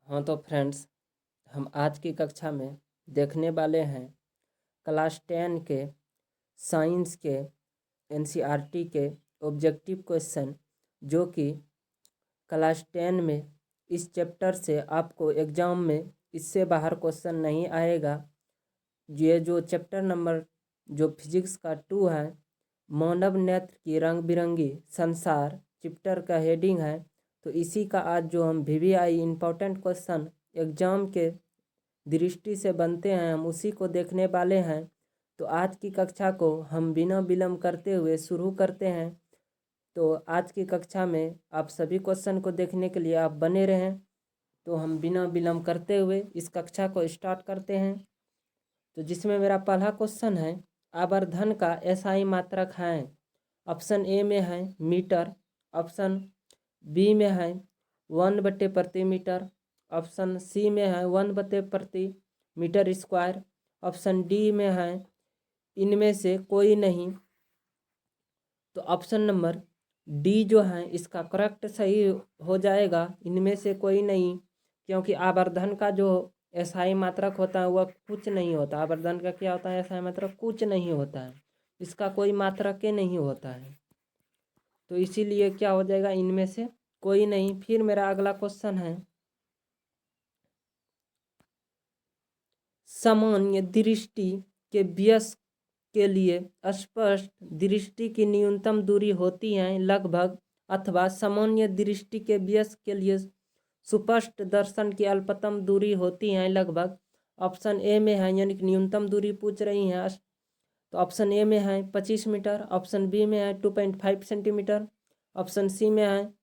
हाँ तो फ्रेंड्स, हम आज की कक्षा में देखने वाले हैं क्लास 10 के साइंस के एनसीईआरटी के ऑब्जेक्टिव क्वेश्चन, जो कि क्लास 10 में इस चैप्टर से आपको एग्ज़ाम में इससे बाहर क्वेश्चन नहीं आएगा। ये जो चैप्टर नंबर जो फिजिक्स का 2 है, मानव नेत्र की रंग बिरंगी संसार, चैप्टर का हेडिंग है। तो इसी का आज जो हम वीवीआई इम्पोर्टेंट क्वेश्चन एग्जाम के दृष्टि से बनते हैं, हम उसी को देखने वाले हैं। तो आज की कक्षा को हम बिना विलम्ब करते हुए शुरू करते हैं। तो आज की कक्षा में आप सभी क्वेश्चन को देखने के लिए आप बने रहें। तो हम बिना विलम्ब करते हुए इस कक्षा को स्टार्ट करते हैं। तो जिसमें मेरा पहला क्वेश्चन है, आवर्धन का एसआई मात्रक है। ऑप्शन ए में है मीटर, ऑप्शन बी में है 1/प्रति मीटर, ऑप्शन सी में है 1/प्रति मीटर स्क्वायर, ऑप्शन डी में है इनमें से कोई नहीं। तो ऑप्शन नंबर डी जो है इसका करेक्ट सही हो जाएगा, इनमें से कोई नहीं। क्योंकि आवर्धन का जो एसआई मात्रक होता है वह कुछ नहीं होता। आवर्धन का क्या होता है? एसआई मात्रक कुछ नहीं होता है, इसका कोई मात्रक ही नहीं होता है। तो इसीलिए क्या हो जाएगा? इनमें से कोई नहीं। फिर मेरा अगला क्वेश्चन है, सामान्य दृष्टि के वयस्क के लिए स्पष्ट दृष्टि की न्यूनतम दूरी होती है लगभग, अथवा सामान्य दृष्टि के वयस्क के लिए सुस्पष्ट दर्शन की अल्पतम दूरी होती है लगभग। ऑप्शन ए में है, यानी कि न्यूनतम दूरी पूछ रही हैं, तो ऑप्शन ए में है 25 मीटर, ऑप्शन बी में है 2.5 सेंटीमीटर, ऑप्शन सी में है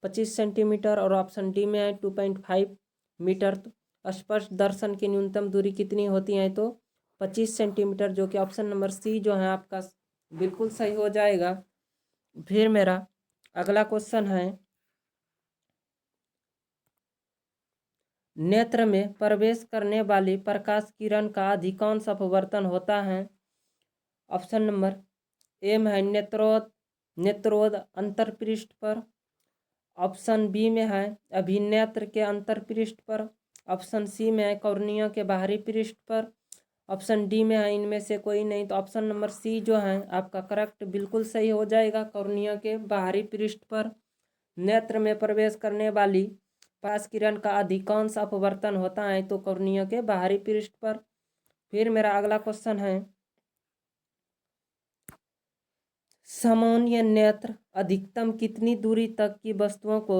25 सेंटीमीटर और ऑप्शन डी में है 2.5 मीटर। तो स्पष्ट दर्शन की न्यूनतम दूरी कितनी होती है? तो 25 सेंटीमीटर, जो कि ऑप्शन नंबर सी जो है आपका बिल्कुल सही हो जाएगा। फिर मेरा अगला क्वेश्चन है, नेत्र में प्रवेश करने वाली प्रकाश किरण का अधिकांश अपवर्तन होता है। ऑप्शन नंबर ए में है नेत्रोद अंतरपृष्ठ पर, ऑप्शन बी में है अभिनेत्र के अंतरपृष्ठ पर, ऑप्शन सी में है कॉर्निया के बाहरी पृष्ठ पर, ऑप्शन डी में है इनमें से कोई नहीं। तो ऑप्शन नंबर सी जो है आपका करेक्ट बिल्कुल सही हो जाएगा, कॉर्निया के बाहरी पृष्ठ पर नेत्र में प्रवेश करने वाली प्रकाश किरण का अधिकांश अपवर्तन होता है, तो कॉर्निया के बाहरी पृष्ठ पर। फिर मेरा अगला क्वेश्चन है, सामान्य नेत्र अधिकतम कितनी दूरी तक की वस्तुओं को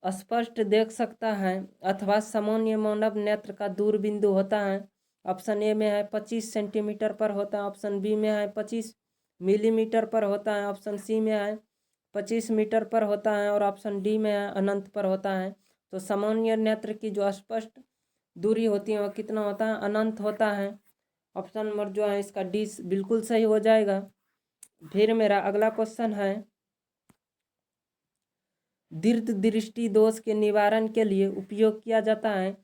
स्पष्ट देख सकता है, अथवा सामान्य मानव नेत्र का दूर बिंदु होता है? ऑप्शन ए में है 25 सेंटीमीटर पर होता है, ऑप्शन बी में है 25 मिलीमीटर पर होता है, ऑप्शन सी में है 25 मीटर पर होता है और ऑप्शन डी में है अनंत पर होता है। तो सामान्य नेत्र की जो स्पष्ट दूरी होती है वह कितना होता है? अनंत होता है। ऑप्शन नंबर जो है इसका डी बिल्कुल सही हो जाएगा। फिर मेरा अगला क्वेश्चन है, दीर्घ दृष्टि दोष के निवारण के लिए उपयोग किया जाता है।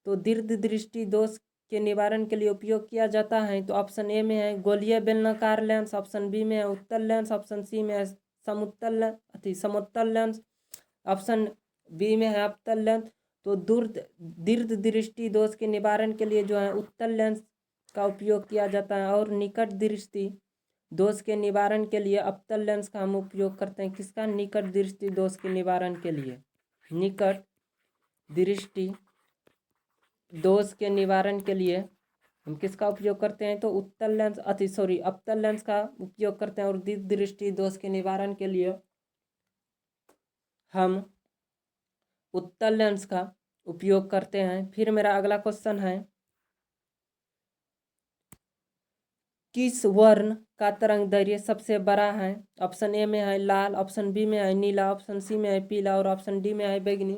तो दीर्घ दृष्टि दोष के निवारण के लिए उपयोग किया जाता है, तो ऑप्शन ए में है गोलीय बेलनाकार लेंस, ऑप्शन बी में है उत्तल लेंस, ऑप्शन सी में है समोत्तल लेंस, ऑप्शन बी में है अवतल लेंस। तो दीर्घ दृष्टि दोष के निवारण के लिए जो है उत्तल लेंस का उपयोग किया जाता है, और निकट दृष्टि दोष के निवारण के लिए अवतल लेंस का हम उपयोग करते हैं। किसका? निकट दृष्टि दोष के निवारण के लिए निकट दृष्टि दोष के निवारण के लिए हम किसका उपयोग करते हैं? तो अवतल लेंस का उपयोग करते हैं, और दीर्घ दृष्टि दोष के निवारण के लिए हम उत्तल लेंस का उपयोग करते हैं। फिर मेरा अगला क्वेश्चन है, किस वर्ण का तरंग दैर्घ्य सबसे बड़ा है? ऑप्शन ए में है लाल, ऑप्शन बी में है नीला, ऑप्शन सी में है पीला और ऑप्शन डी में है बैंगनी।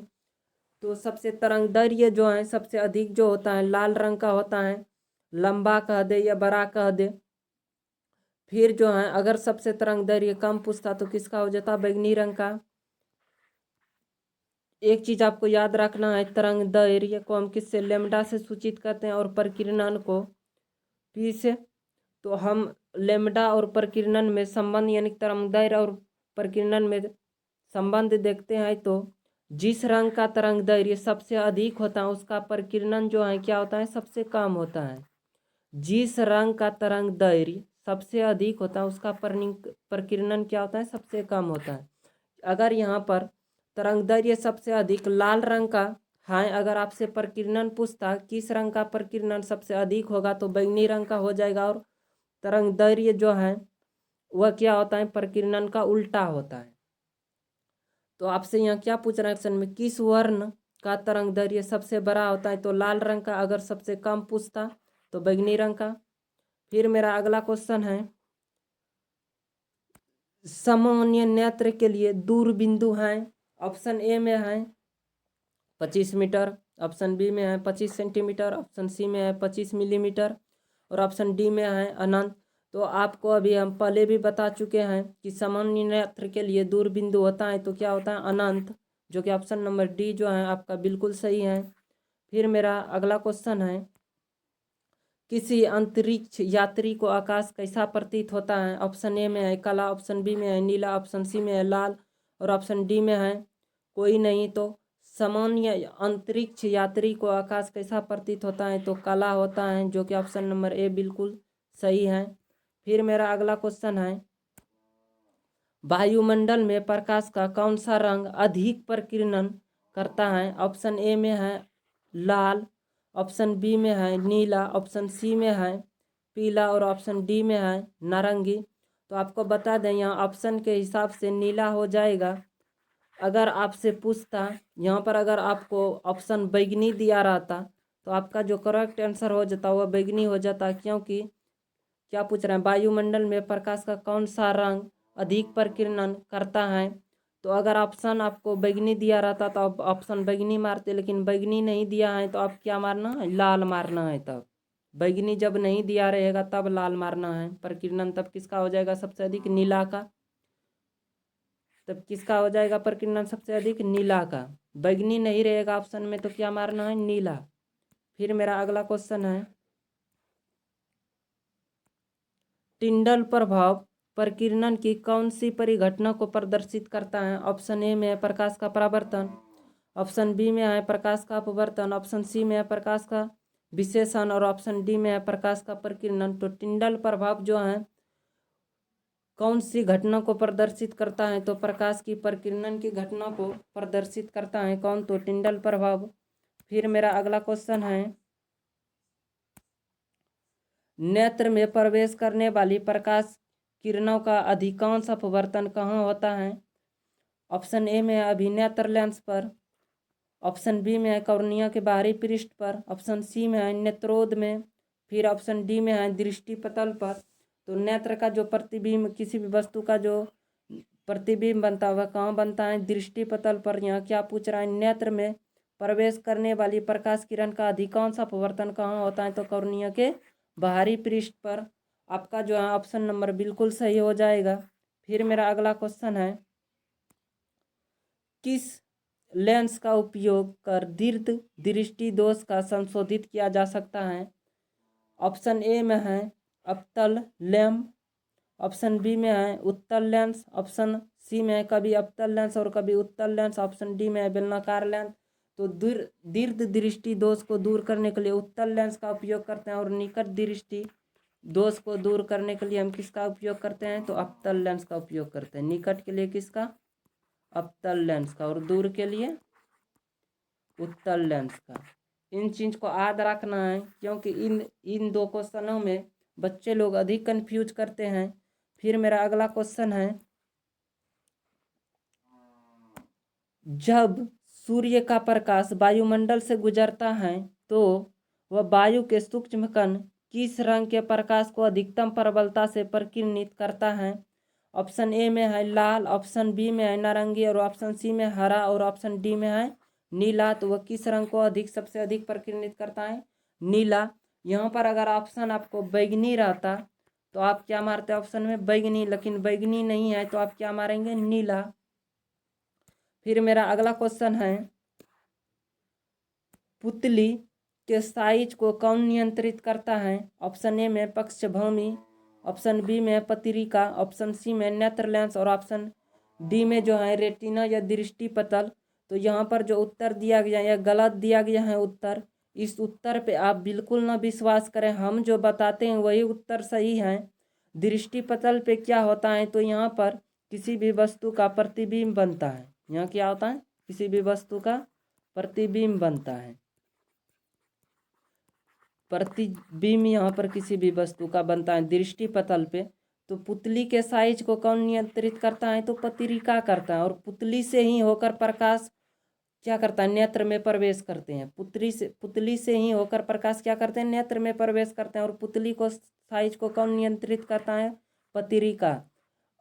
तो सबसे तरंग दैर्घ्य जो है सबसे अधिक जो होता है लाल रंग का होता है, लंबा कह दे या बड़ा कह दे। फिर जो है अगर सबसे तरंग दैर्घ्य कम पूछता तो किसका हो जाता? बैंगनी रंग का। एक चीज आपको याद रखना है, तरंग दैर्घ्य को हम किससे? लेमडा से सूचित करते हैं, और प्रकीर्णन को पी से। तो हम लेमडा और प्रकीर्णन में संबंध, यानी तरंग दैर्घ्य और प्रकीर्णन में संबंध देखते हैं, तो जिस रंग का तरंग दैर्घ्य सबसे अधिक होता है उसका प्रकीर्णन जो है क्या होता है, सबसे कम होता है। जिस रंग का तरंग दैर्घ्य सबसे अधिक होता है उसका प्रकीर्णन क्या होता है, सबसे कम होता है। अगर यहाँ पर तरंग दैर्घ्य सबसे अधिक लाल रंग का है, अगर आपसे प्रकीर्णन पूछता किस रंग का प्रकीर्णन सबसे अधिक होगा तो बैंगनी रंग का हो जाएगा, और तरंग दैर्घ्य जो है वह क्या होता है, प्रकीर्णन का उल्टा होता है। तो आपसे यहाँ क्या पूछ रहा है क्वेश्चन में, किस वर्ण का तरंग दैर्घ्य सबसे बड़ा होता है, तो लाल रंग का। अगर सबसे कम पूछता तो बैंगनी रंग का। फिर मेरा अगला क्वेश्चन है, सामान्य नेत्र के लिए दूर बिंदु है। ऑप्शन ए में है 25 मीटर, ऑप्शन बी में है 25 सेंटीमीटर, ऑप्शन सी में है 25 मिलीमीटर, और ऑप्शन डी में है अनंत। तो आपको अभी हम पहले भी बता चुके हैं कि सामान्य नेत्र के लिए दूर बिंदु होता है तो क्या होता है, अनंत, जो कि ऑप्शन नंबर डी जो है आपका बिल्कुल सही है। फिर मेरा अगला क्वेश्चन है, किसी अंतरिक्ष यात्री को आकाश कैसा प्रतीत होता है। ऑप्शन ए में है काला, ऑप्शन बी में है नीला, ऑप्शन सी में है लाल, और ऑप्शन डी में है कोई नहीं। तो सामान्य अंतरिक्ष यात्री को आकाश कैसा प्रतीत होता है, तो काला होता है, जो कि ऑप्शन नंबर ए बिल्कुल सही है। फिर मेरा अगला क्वेश्चन है, वायुमंडल में प्रकाश का कौन सा रंग अधिक प्रकीर्णन करता है। ऑप्शन ए में है लाल, ऑप्शन बी में है नीला, ऑप्शन सी में है पीला, और ऑप्शन डी में है नारंगी। तो आपको बता दें यहाँ ऑप्शन के हिसाब से नीला हो जाएगा। अगर आपसे पूछता यहाँ पर, अगर आपको ऑप्शन बैगनी दिया रहता तो आपका जो करेक्ट आंसर हो जाता वह बैगनी हो जाता, क्योंकि क्या पूछ रहे हैं, वायुमंडल में प्रकाश का कौन सा रंग अधिक प्रकीर्णन करता है। तो अगर ऑप्शन आपको बैगनी दिया रहता तो आप ऑप्शन बैगनी मारते, लेकिन बैगनी नहीं दिया है तो आप क्या मारना है, लाल मारना है। तब बैगनी जब नहीं दिया रहेगा तब लाल मारना है प्रकीर्णन। तब किसका हो जाएगा सबसे अधिक, नीला का। तब किसका हो जाएगा प्रकीर्णन सबसे अधिक, नीला का। बैगनी नहीं रहेगा ऑप्शन में तो क्या मारना है, नीला। फिर मेरा अगला क्वेश्चन है, टिंडल प्रभाव प्रकीर्णन की कौन सी परिघटना को प्रदर्शित करता है। ऑप्शन ए में है प्रकाश का परावर्तन, ऑप्शन बी में है प्रकाश का अपवर्तन, ऑप्शन सी में है प्रकाश का विशेषण, और ऑप्शन डी में है प्रकाश का प्रकीर्णन। तो टिंडल प्रभाव जो है कौन सी घटना को प्रदर्शित करता है, तो प्रकाश की प्रकीर्णन की घटना को प्रदर्शित करता है कौन, तो टिंडल प्रभाव। फिर मेरा अगला क्वेश्चन है, नेत्र में प्रवेश करने वाली प्रकाश किरणों का अधिकांश अपवर्तन कहाँ होता है। ऑप्शन ए में है अभिनेत्र लेंस पर, ऑप्शन बी में है कॉर्निया के बाहरी पृष्ठ पर, ऑप्शन सी में है नेत्रोद में, फिर ऑप्शन डी में है दृष्टि पटल पर। तो नेत्र का जो प्रतिबिंब, किसी भी वस्तु का जो प्रतिबिंब बनता है वह कहाँ बनता है, दृष्टि पटल पर। यहाँ क्या पूछ रहा है, नेत्र में प्रवेश करने वाली प्रकाश किरण का अधिकांश अपवर्तन कहाँ होता है, तो कॉर्निया के बाहरी पृष्ठ पर। आपका जो है ऑप्शन नंबर बिल्कुल सही हो जाएगा। फिर मेरा अगला क्वेश्चन है, किस लेंस का उपयोग कर दीर्घ दृष्टि दोष का संशोधित किया जा सकता है। ऑप्शन ए में है अवतल लेंस, ऑप्शन बी में है उत्तल लेंस, ऑप्शन सी में है कभी अवतल लेंस और कभी उत्तल लेंस, ऑप्शन डी में है बेलनाकार लेंस। तो दीर्घ दृष्टि दोष को दूर करने के लिए उत्तल लेंस का उपयोग करते हैं, और निकट दृष्टि दोष को दूर करने के लिए हम किसका उपयोग करते हैं, तो अवतल लेंस का उपयोग करते हैं। निकट के लिए किसका, अवतल लेंस का, और दूर के लिए उत्तल लेंस का। इन चीज को याद रखना है, क्योंकि इन दो क्वेश्चनों में बच्चे लोग अधिक कंफ्यूज करते हैं। फिर मेरा अगला क्वेश्चन है, जब सूर्य का प्रकाश वायुमंडल से गुजरता है तो वह वायु के सूक्ष्म कण किस रंग के प्रकाश को अधिकतम प्रबलता से प्रकीर्णित करता है। ऑप्शन ए में है लाल, ऑप्शन बी में है नारंगी, और ऑप्शन सी में हरा, और ऑप्शन डी में है नीला। तो वह किस रंग को सबसे अधिक प्रकीर्णित करता है, नीला। यहाँ पर अगर ऑप्शन आपको बैगनी रहता तो आप क्या मारते ऑप्शन में, बैगनी, लेकिन बैगनी नहीं है तो आप क्या मारेंगे, नीला। फिर मेरा अगला क्वेश्चन है, पुतली के साइज को कौन नियंत्रित करता है। ऑप्शन ए में पक्षभूमि, ऑप्शन बी में पत्रिका, ऑप्शन सी में नेत्र लेंस, और ऑप्शन डी में जो है रेटिना या दृष्टि पटल। तो यहाँ पर जो उत्तर दिया गया या गलत दिया गया है उत्तर, इस उत्तर पे आप बिल्कुल ना विश्वास करें, हम जो बताते हैं वही उत्तर सही है। दृष्टिपटल पे क्या होता है, तो यहाँ पर किसी भी वस्तु का प्रतिबिंब बनता है। यहाँ क्या होता है, किसी भी वस्तु का प्रतिबिंब बनता है। प्रतिबिंब यहाँ पर किसी भी वस्तु का बनता है दृष्टिपटल पे। तो पुतली के साइज को कौन नियंत्रित करता है, तो पत्रिका करता है। और पुतली से ही होकर प्रकाश क्या करता है, नेत्र में प्रवेश करते हैं। पुतली से ही होकर प्रकाश क्या करते हैं, नेत्र में प्रवेश करते हैं। और पुतली को साइज को कौन नियंत्रित करता है, पत्रिका।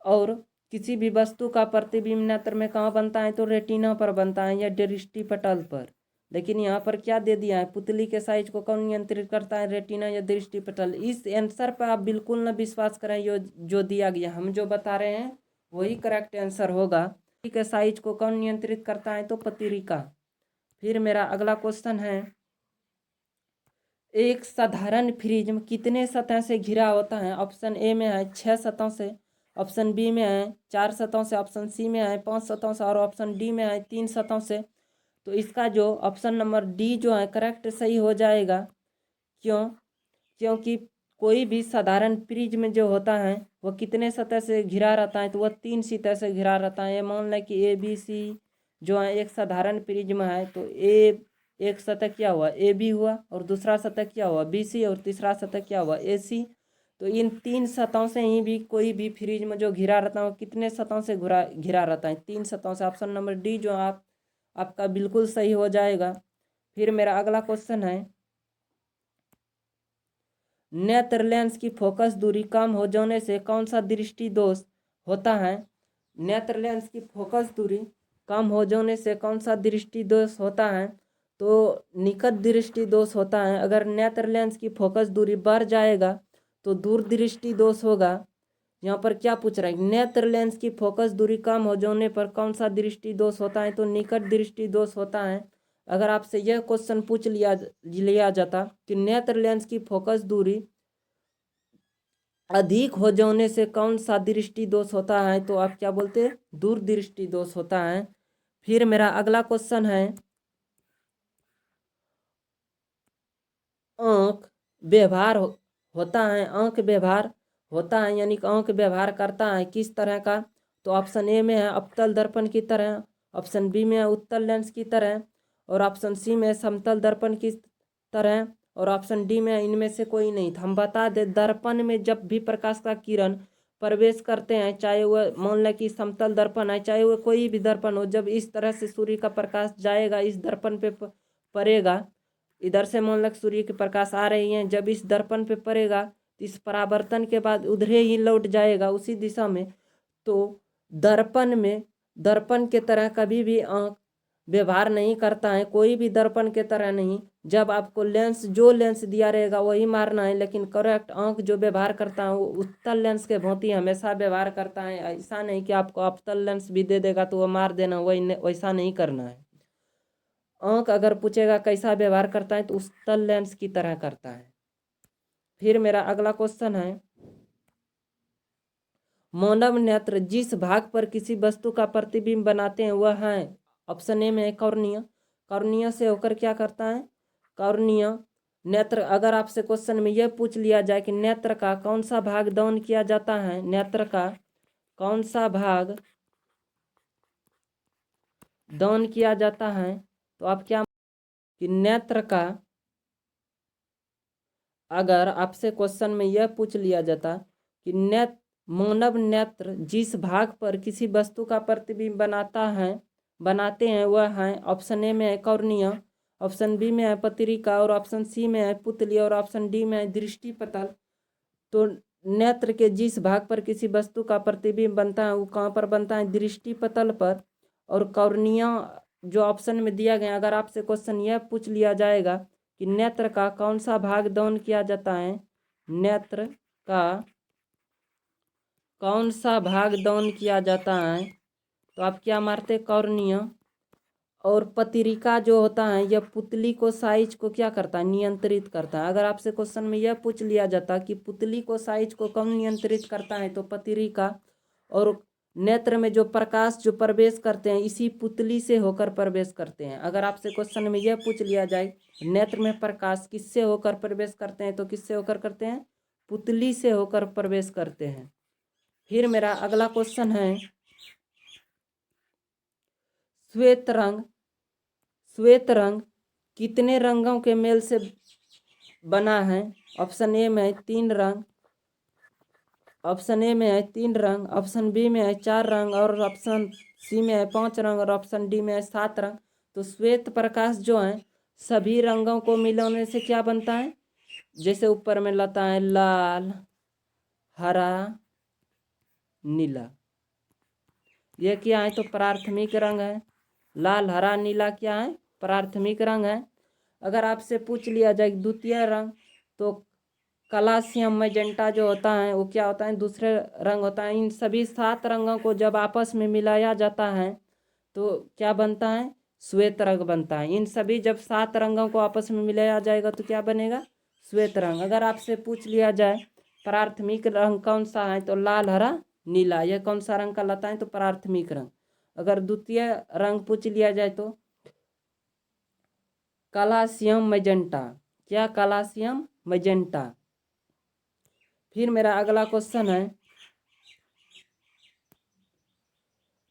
और किसी भी वस्तु का प्रतिबिंब नेत्र में कहाँ बनता है, तो रेटिना पर बनता है या दृष्टिपटल पर। लेकिन यहाँ पर क्या दे दिया है, पुतली के साइज को कौन नियंत्रित करता है, रेटिना या दृष्टिपटल। इस आंसर पर आप बिल्कुल ना विश्वास करें, जो दिया गया हम जो बता रहे हैं वही करेक्ट आंसर होगा। के साइज को कौन नियंत्रित करता है, तो पत्रिका। फिर मेरा अगला क्वेश्चन है, एक साधारण प्रिज्म कितने सतह से घिरा होता है। ऑप्शन ए में है 6 सतहों से, ऑप्शन बी में है 4 सतहों से, ऑप्शन सी में है 5 सतहों से और ऑप्शन डी में है 3 सतहों से। तो इसका जो ऑप्शन नंबर डी जो है करेक्ट सही हो जाएगा। क्योंकि कोई भी साधारण प्रिज्म जो होता है वह कितने सतह से घिरा रहता है, तो वह 3 सतह से घिरा रहता है। मान लें कि ए बी सी जो है एक साधारण प्रिज्म है, तो एक सतह क्या हुआ, ए बी हुआ, और दूसरा सतह क्या हुआ, बी सी, और तीसरा सतह क्या हुआ, ए सी। तो इन 3 सतहों से ही भी कोई भी प्रिज्म जो घिरा रहता है वो कितने सतहों से घिरा रहता है, 3 सतहों से। ऑप्शन नंबर डी जो आपका बिल्कुल सही हो जाएगा। फिर मेरा अगला क्वेश्चन है, नेत्र लेंस की फोकस दूरी कम हो जाने से कौन सा दृष्टि दोष होता है। नेत्र लेंस की फोकस दूरी कम हो जाने से कौन सा दृष्टि दोष होता है, तो निकट दृष्टि दोष होता है। अगर नेत्र लेंस की फोकस दूरी बढ़ जाएगा तो दूरदृष्टि दोष होगा। यहाँ पर क्या पूछ रहा है, नेत्र लेंस की फोकस दूरी कम हो जाने पर कौन सा दृष्टि दोष होता है, तो निकट दृष्टि दोष होता है। अगर आपसे यह क्वेश्चन पूछ लिया जाता कि नेत्र लेंस की फोकस दूरी अधिक हो जाने से कौन सा दृष्टि दोष होता है, तो आप क्या बोलते हैं, दूरदृष्टि दोष होता है। फिर मेरा अगला क्वेश्चन है, आंख व्यवहार होता है, आंख व्यवहार होता है यानी कि आंख व्यवहार करता है किस तरह का, तो ऑप्शन ए में है अवतल दर्पण की तरह, ऑप्शन बी में है उत्तल लेंस की तरह, और ऑप्शन सी में है समतल दर्पण की तरह, और ऑप्शन डी में इनमें से कोई नहीं। तो हम बता दें, दर्पण में जब भी प्रकाश का किरण प्रवेश करते हैं, चाहे वह मान लें कि समतल दर्पण है, चाहे वह कोई भी दर्पण हो, जब इस तरह से सूर्य का प्रकाश जाएगा इस दर्पण पे पड़ेगा, इधर से मान लें सूर्य के प्रकाश आ रही हैं, जब इस दर्पण पे पड़ेगा तो इस परावर्तन के बाद उधर ही लौट जाएगा उसी दिशा में। तो दर्पण के तरह कभी भी आँख व्यवहार नहीं करता है, कोई भी दर्पण के तरह नहीं। जब आपको जो लेंस दिया रहेगा वही मारना है, लेकिन करेक्ट आँख जो व्यवहार करता है वो उत्तल लेंस के भांति हमेशा व्यवहार करता है। ऐसा नहीं कि आपको अवतल लेंस भी दे देगा तो वो मार देना, वैसा नहीं करना है। आँख अगर पूछेगा कैसा व्यवहार करता है तो उत्तल लेंस की तरह करता है। फिर मेरा अगला क्वेश्चन है, मानव नेत्र जिस भाग पर किसी वस्तु का प्रतिबिंब बनाते हैं वह है, ऑप्शन ए में है कॉर्निया। कॉर्निया से होकर क्या करता है, कॉर्निया नेत्र। अगर आपसे क्वेश्चन में यह पूछ लिया जाए कि नेत्र का कौन सा भाग दान किया जाता है, नेत्र का कौन सा भाग दान किया जाता है, तो आप क्या कि नेत्र का, अगर आपसे क्वेश्चन में यह पूछ लिया जाता कि मानव नेत्र जिस भाग पर किसी वस्तु का प्रतिबिंब बनाते हैं वह है, ऑप्शन ए में है कॉर्निया, ऑप्शन बी में है पत्रिका, और ऑप्शन सी में है पुतली, और ऑप्शन डी में है दृष्टिपटल। तो नेत्र के जिस भाग पर किसी वस्तु का प्रतिबिंब बनता है वो कहाँ पर बनता है, दृष्टिपटल पर। और कॉर्निया जो ऑप्शन में दिया गया, अगर आपसे क्वेश्चन यह पूछ लिया जाएगा कि नेत्र का कौन सा भाग दान किया जाता है, नेत्र का कौन सा भाग दान किया जाता है, तो आप क्या मारते, कॉर्निया। और पत्रिका जो होता है यह पुतली को साइज को क्या करता है, नियंत्रित करता है। अगर आपसे क्वेश्चन में यह पूछ लिया जाता कि पुतली को साइज को कौन नियंत्रित करता है, तो पत्रिका। और नेत्र में जो प्रकाश जो प्रवेश करते हैं इसी पुतली से होकर प्रवेश करते हैं। अगर आपसे क्वेश्चन में यह पूछ लिया जाए नेत्र में प्रकाश किससे होकर प्रवेश करते हैं, तो किससे होकर करते हैं? पुतली से होकर प्रवेश करते हैं। फिर मेरा अगला क्वेश्चन है श्वेत रंग। श्वेत रंग कितने रंगों के मेल से बना है? ऑप्शन ए में है 3 रंग, ऑप्शन ए में है 3 रंग, ऑप्शन बी में है 4 रंग और ऑप्शन सी में है 5 रंग और ऑप्शन डी में है 7 रंग। तो श्वेत प्रकाश जो है सभी रंगों को मिलाने से क्या बनता है? जैसे ऊपर में लाता है लाल, हरा, नीला। ये क्या है? तो प्राथमिक रंग है। लाल, हरा, नीला क्या है? प्राथमिक रंग है। अगर आपसे पूछ लिया जाए द्वितीय रंग, तो कलासियम मैजेंटा जो होता है वो क्या होता है? दूसरे रंग होता है। इन सभी 7 रंगों को जब आपस में मिलाया जाता है तो क्या बनता है? श्वेत रंग बनता है। इन सभी जब 7 रंगों को आपस में मिलाया जाएगा तो क्या बनेगा? श्वेत रंग। अगर आपसे पूछ लिया जाए प्राथमिक रंग कौन सा है, तो लाल, हरा, नीला, यह कौन सा रंग कहलाता है? तो प्राथमिक रंग। अगर द्वितीय रंग पूछ लिया जाए तो कलासियम मैजेंटा। क्या? कलासियम मैजेंटा। फिर मेरा अगला क्वेश्चन है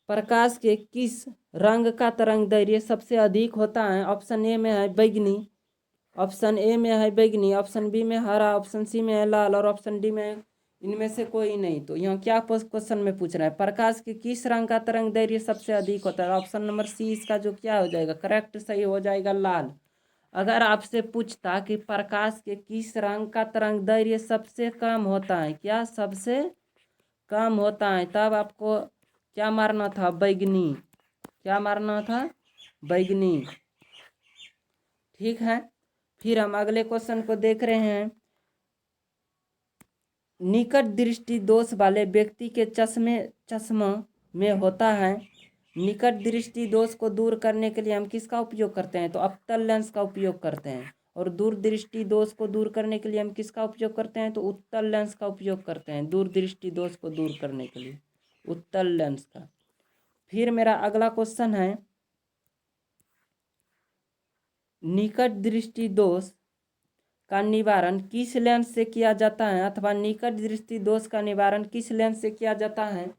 प्रकाश के किस रंग का तरंग दैर्घ्य सबसे अधिक होता है? ऑप्शन ए में है बैगनी, ऑप्शन ए में है बैगनी, ऑप्शन बी में हरा, ऑप्शन सी में है लाल और ऑप्शन डी में इनमें से कोई नहीं। तो यहाँ क्या क्वेश्चन में पूछ रहा है? प्रकाश के किस रंग का तरंग दैर्घ्य सबसे अधिक होता है? ऑप्शन नंबर सी इसका जो क्या हो जाएगा? करेक्ट सही हो जाएगा, लाल। अगर आपसे पूछता कि प्रकाश के किस रंग का तरंग दैर्घ्य सबसे कम होता है, क्या सबसे कम होता है, तब आपको क्या मारना था? बैगनी। क्या मारना था? बैगनी। ठीक है। फिर हम अगले क्वेश्चन को देख रहे हैं निकट दृष्टि दोष वाले व्यक्ति के चश्मा में होता है। निकट दृष्टि दोष को दूर करने के लिए हम किसका उपयोग करते हैं? तो अवतल लेंस का उपयोग करते हैं। और दूर दृष्टि दोष को दूर करने के लिए हम किसका उपयोग करते हैं? तो उत्तल लेंस का उपयोग करते हैं दूर दृष्टि दोष को दूर करने के लिए, उत्तल लेंस का। फिर मेरा अगला क्वेश्चन है निकट दृष्टि दोष का निवारण किस लेंस से किया जाता है, अथवा निकट दृष्टि दोष का निवारण किस लेंस से किया जाता है?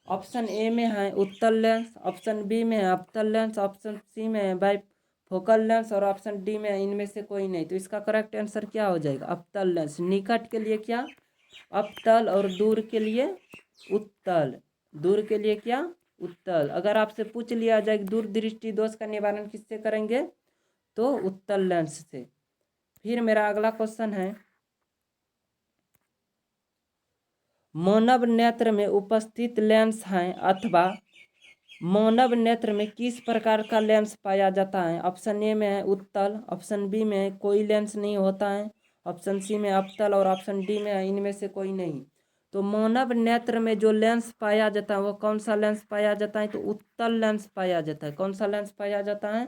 ऑप्शन ए में है उत्तल लेंस, ऑप्शन बी में है अवतल लेंस, ऑप्शन सी में है बाइफोकल लेंस और ऑप्शन डी में है इनमें से कोई नहीं। तो इसका करेक्ट आंसर क्या हो जाएगा? अवतल लेंस। निकट के लिए क्या? अवतल और दूर के लिए उत्तल। दूर के लिए क्या? उत्तल। अगर आपसे पूछ लिया जाए दूर दृष्टि दोष का निवारण किससे करेंगे, तो उत्तल लेंस से। फिर मेरा अगला क्वेश्चन है मानव नेत्र में उपस्थित लेंस हैं अथवा मानव नेत्र में किस प्रकार का लेंस पाया जाता है? ऑप्शन ए में है उत्तल, ऑप्शन बी में है कोई लेंस नहीं होता है, ऑप्शन सी में अवतल और ऑप्शन डी में है इनमें से कोई नहीं। तो मानव नेत्र में जो लेंस पाया जाता है वो कौन सा लेंस पाया जाता है? तो उत्तल लेंस पाया जाता है। कौन सा लेंस पाया जाता है?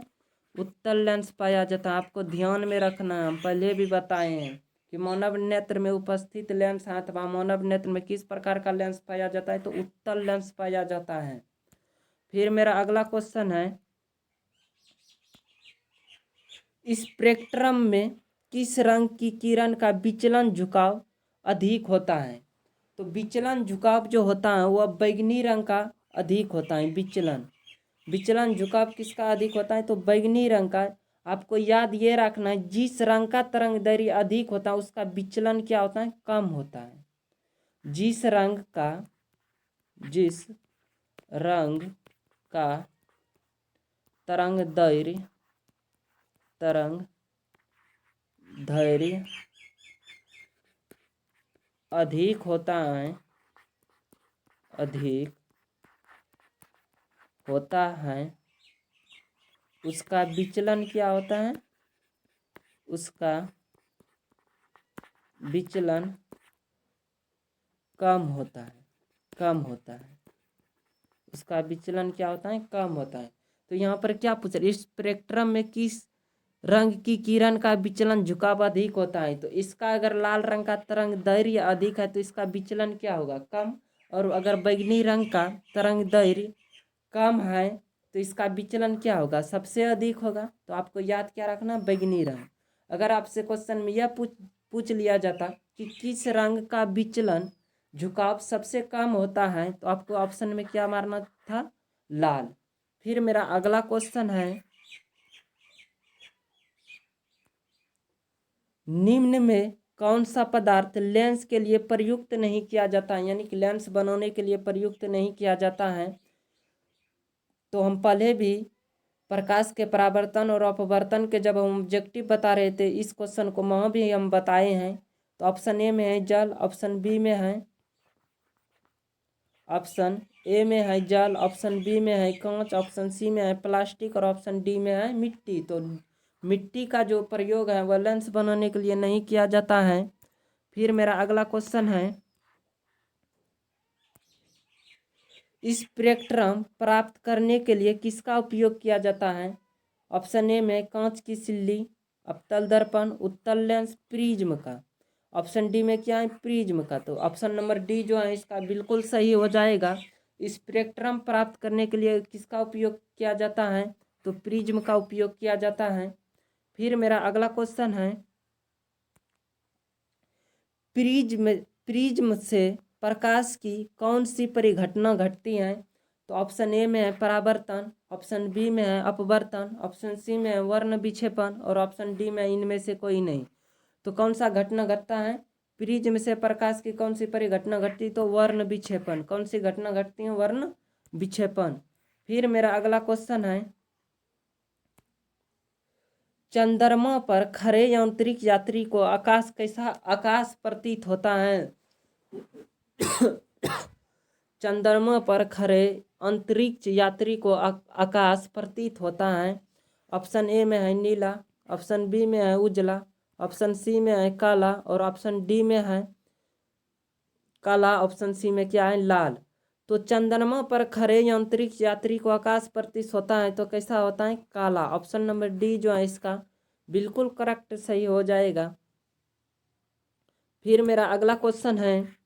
उत्तल लेंस पाया जाता है। आपको ध्यान में रखना है, हम पहले भी बताए हैं कि मानव नेत्र में उपस्थित लेंस है अथवा मानव नेत्र में किस प्रकार का लेंस पाया जाता है? तो उत्तल लेंस पाया जाता है। फिर मेरा अगला क्वेश्चन है स्पेक्ट्रम में किस रंग की किरण का विचलन झुकाव अधिक होता है? तो विचलन झुकाव जो होता है वह बैगनी रंग का अधिक होता है। विचलन झुकाव किसका अधिक होता है? तो बैगनी रंग का। आपको याद ये रखना है जिस रंग का तरंग दैर्घ्य अधिक होता है उसका विचलन क्या होता है? कम होता है। जिस रंग का तरंग दैर्घ्य अधिक होता है उसका विचलन क्या होता है? उसका विचलन कम होता है। उसका विचलन क्या होता है? कम होता है। तो यहाँ पर क्या पूछ रहे स्पेक्ट्रम में किस रंग की किरण का विचलन झुकाव अधिक होता है? तो इसका अगर लाल रंग का तरंग दैर्घ्य अधिक है तो इसका विचलन क्या होगा? कम। और अगर बैगनी रंग का तरंग दैर्घ्य कम है तो इसका विचलन क्या होगा, सबसे अधिक होगा। तो आपको याद क्या रखना, बैगनी रंग। अगर आपसे क्वेश्चन में यह पूछ लिया जाता कि किस रंग का विचलन झुकाव सबसे कम होता है, तो आपको ऑप्शन में क्या मारना था, लाल। फिर मेरा अगला क्वेश्चन है, निम्न में कौन सा पदार्थ लेंस के लिए प्रयुक्त नहीं किया जाता है, यानी कि लेंस बनाने के लिए प्रयुक्त नहीं किया जाता है। तो हम पहले भी प्रकाश के परावर्तन और अपवर्तन के जब हम ऑब्जेक्टिव बता रहे थे, इस क्वेश्चन को वहाँ भी हम बताए हैं। तो ऑप्शन ए में है जल, ऑप्शन बी में है ऑप्शन ए में है जल, ऑप्शन बी में है कांच, ऑप्शन सी में है प्लास्टिक और ऑप्शन डी में है मिट्टी। तो मिट्टी का जो प्रयोग है वह लेंस बनाने के लिए नहीं किया जाता है। फिर मेरा अगला क्वेश्चन है, स्पेक्ट्रम प्राप्त करने के लिए किसका उपयोग किया जाता है। ऑप्शन ए में कांच की सिल्ली, अवतल दर्पण, उत्तल लेंस, प्रिज्म का। ऑप्शन डी में क्या है, प्रिज्म का। तो ऑप्शन नंबर डी जो है इसका बिल्कुल सही हो जाएगा। स्पेक्ट्रम प्राप्त करने के लिए किसका उपयोग किया जाता है, तो प्रिज्म का उपयोग किया जाता है। फिर मेरा अगला क्वेश्चन है, प्रिज्म से प्रकाश की कौन सी परिघटना घटती है। तो ऑप्शन ए में है परावर्तन, ऑप्शन बी में है अपवर्तन, ऑप्शन सी में है वर्ण विक्षेपण और ऑप्शन डी में इनमें से कोई नहीं। तो कौन सा घटना घटता है, प्रिज्म से प्रकाश की कौन सी परिघटना घटती, तो वर्ण विक्षेपण। कौन सी घटना घटती है, वर्ण विक्षेपण। फिर मेरा अगला क्वेश्चन है, चंद्रमा पर खड़े अंतरिक्ष यात्री को आकाश प्रतीत होता है। चंद्रमा पर खड़े अंतरिक्ष यात्री को आकाश प्रतीत होता है। ऑप्शन ए में है नीला, ऑप्शन बी में है उजला, ऑप्शन सी में है काला और ऑप्शन डी में है काला, ऑप्शन सी में क्या है, लाल। तो चंद्रमा पर खड़े अंतरिक्ष यात्री को आकाश प्रतीत होता है तो कैसा होता है, काला। ऑप्शन नंबर डी जो है इसका बिल्कुल करेक्ट सही हो जाएगा। फिर मेरा अगला क्वेश्चन है,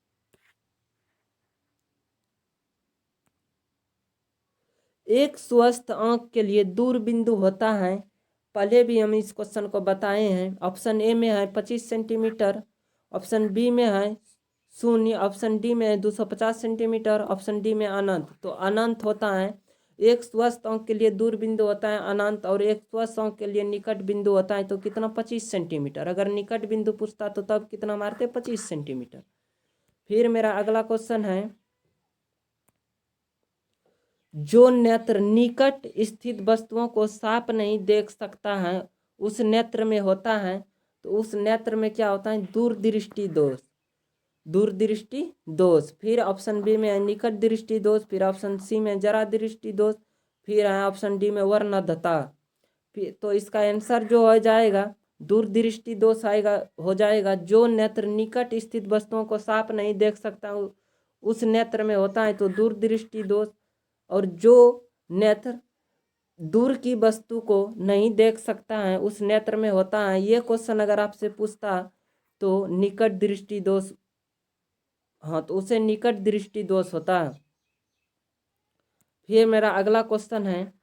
एक स्वस्थ आंख के लिए दूर बिंदु होता है। पहले भी हम इस क्वेश्चन को बताए हैं। ऑप्शन ए में है 25 सेंटीमीटर, ऑप्शन बी में है 0, ऑप्शन डी में है 250 सेंटीमीटर, ऑप्शन डी में अनंत। तो अनंत होता है, एक स्वस्थ आंख के लिए दूर बिंदु होता है अनंत और एक स्वस्थ आंख के लिए निकट बिंदु होता है तो कितना, 25 सेंटीमीटर। अगर निकट बिंदु पूछता तो तब कितना मारते, 25 सेंटीमीटर। फिर मेरा अगला क्वेश्चन है, जो नेत्र निकट स्थित वस्तुओं को साफ नहीं देख सकता है उस नेत्र में होता है, तो उस नेत्र में क्या होता है, दूरदृष्टि दोष। दूरदृष्टि दोष। फिर ऑप्शन बी में है निकट दृष्टि दोष, फिर ऑप्शन सी में जरा दृष्टि दोष, फिर है ऑप्शन डी में वर्णद्धता। फिर तो इसका आंसर जो हो जाएगा दूरदृष्टि दोष आएगा, हो जाएगा। जो नेत्र निकट स्थित वस्तुओं को साफ नहीं देख सकता उस नेत्र में होता है तो दूरदृष्टि दोष। और जो नेत्र दूर की वस्तु को नहीं देख सकता है उस नेत्र में होता है, ये क्वेश्चन अगर आपसे पूछता तो निकट दृष्टि दोष, हाँ तो उसे निकट दृष्टि दोष होता है। फिर मेरा अगला क्वेश्चन है,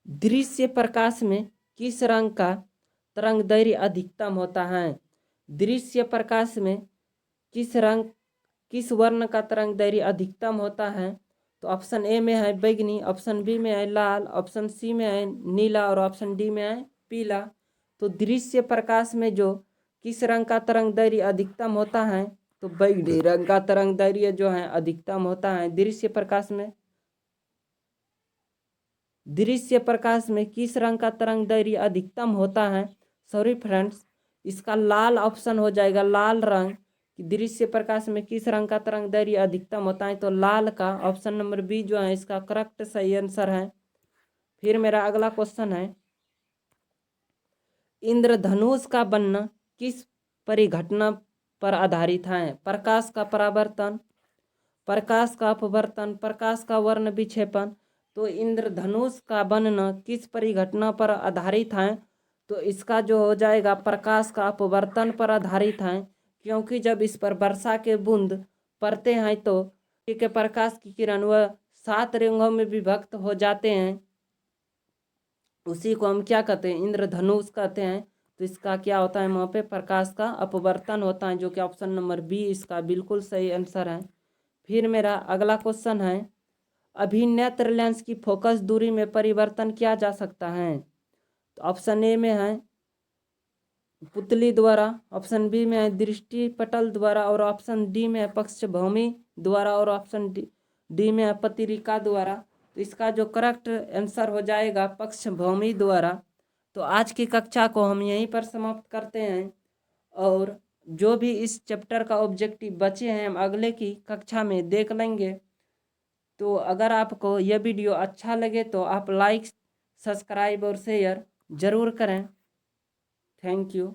दृश्य प्रकाश में किस रंग का तरंग दैर्घ्य अधिकतम होता है। दृश्य प्रकाश में किस वर्ण का तरंग दैर्घ्य अधिकतम होता है। तो ऑप्शन ए में है बैगनी, ऑप्शन बी में है लाल, ऑप्शन सी में है नीला और ऑप्शन डी में है पीला। तो दृश्य प्रकाश में जो किस रंग का तरंग दैर्घ्य अधिकतम होता है, तो बैगनी रंग का तरंग दैर्घ्य जो है अधिकतम होता है दृश्य प्रकाश में। दृश्य प्रकाश में किस रंग का तरंग दैर्घ्य अधिकतम होता है, सॉरी फ्रेंड्स, इसका लाल ऑप्शन हो जाएगा, लाल रंग। दृश्य प्रकाश में किस रंग का तरंग दैर्घ्य अधिकतम होता है, तो लाल का। ऑप्शन नंबर बी जो है इसका करेक्ट सही आंसर है। फिर मेरा अगला क्वेश्चन है, इंद्रधनुष का बनना किस परिघटना पर आधारित है। प्रकाश का परावर्तन, प्रकाश का अपवर्तन, प्रकाश का वर्ण विक्षेपण। तो इंद्रधनुष का बनना किस परिघटना पर आधारित है, तो इसका जो हो जाएगा प्रकाश का अपवर्तन पर आधारित है। क्योंकि जब इस पर वर्षा के बूंद पड़ते हैं तो के प्रकाश की किरण वह 7 रंगों में विभक्त हो जाते हैं। उसी को हम क्या कहते हैं, इंद्रधनुष कहते हैं। तो इसका क्या होता है, वहाँ पे प्रकाश का अपवर्तन होता है, जो कि ऑप्शन नंबर बी इसका बिल्कुल सही आंसर है। फिर मेरा अगला क्वेश्चन है, अभिनेत्र लेंस की फोकस दूरी में परिवर्तन किया जा सकता है। तो ऑप्शन ए में है पुतली द्वारा, ऑप्शन बी में है दृष्टि पटल द्वारा, और ऑप्शन डी में है पक्षभूमि द्वारा, और ऑप्शन डी में है पत्रिका द्वारा। तो इसका जो करेक्ट आंसर हो जाएगा पक्षभूमि द्वारा। तो आज की कक्षा को हम यहीं पर समाप्त करते हैं, और जो भी इस चैप्टर का ऑब्जेक्टिव बचे हैं हम अगले की कक्षा में देख लेंगे। तो अगर आपको यह वीडियो अच्छा लगे तो आप लाइक, सब्सक्राइब और शेयर ज़रूर करें। Thank you.